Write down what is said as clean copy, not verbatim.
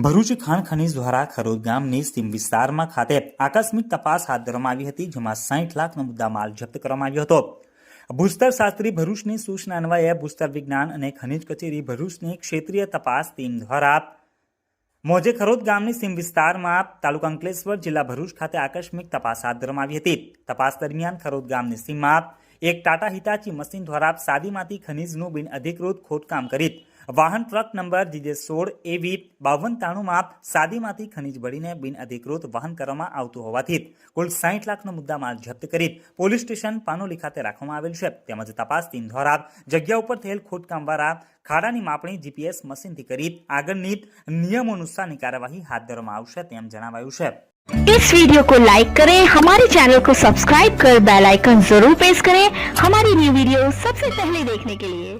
ભરૂચ ખાણ ખનીજ દ્વારા ખરોદ ગામની સીમ વિસ્તારમાં ખાતે આકસ્મિક તપાસ હાથ ધરવામાં આવી હતી, જેમાં 60 લાખનો મુદ્દામાલ જપ્ત કરવામાં આવ્યો હતો। ભૂસ્તર શાસ્ત્રી ભરૂચની સૂચના અન્વયે ભૂસ્તર વિજ્ઞાન અને ખનિજ કચેરી ભરૂચની ક્ષેત્રીય તપાસ ટીમ દ્વારા મોજે ખરોદ ગામની સીમ વિસ્તારમાં તાલુકા અંકલેશ્વર જિલ્લા ભરૂચ ખાતે આકસ્મિક તપાસ હાથ ધરવામાં આવી હતી। તપાસ દરમિયાન ખરોદ ગામની સીમમાં એક ટાટા હિટાચી મશીન દ્વારા સાદીમાંથી ખનીજનું બિનઅધિકૃત ખોદકામ કરી વાહન ટ્રક નંબર DJ16 AV 5293માં સાદીમાંથી ખનીજ બળીને બિનઅધિકૃત વહન કરવામાં આવતું હોવાથી કુલ 60 લાખનો મુદ્દામાલ જપ્ત કરી પોલીસ સ્ટેશન પાનોલી ખાતે રાખવામાં આવેલ છે। તેમજ તપાસ ટીમ દ્વારા જગ્યા ઉપર થયેલ ખોદકામ દ્વારા ખાડાની માપણી GPS મશીનથી કરી આગળની નિયમોનુસારની કાર્યવાહી હાથ ધરવામાં આવશે તેમ જણાવાયું છે। इस वीडियो को लाइक करें, हमारे चैनल को सब्सक्राइब कर बेल आइकन जरूर प्रेस करें हमारी न्यू वीडियो सबसे पहले देखने के लिए।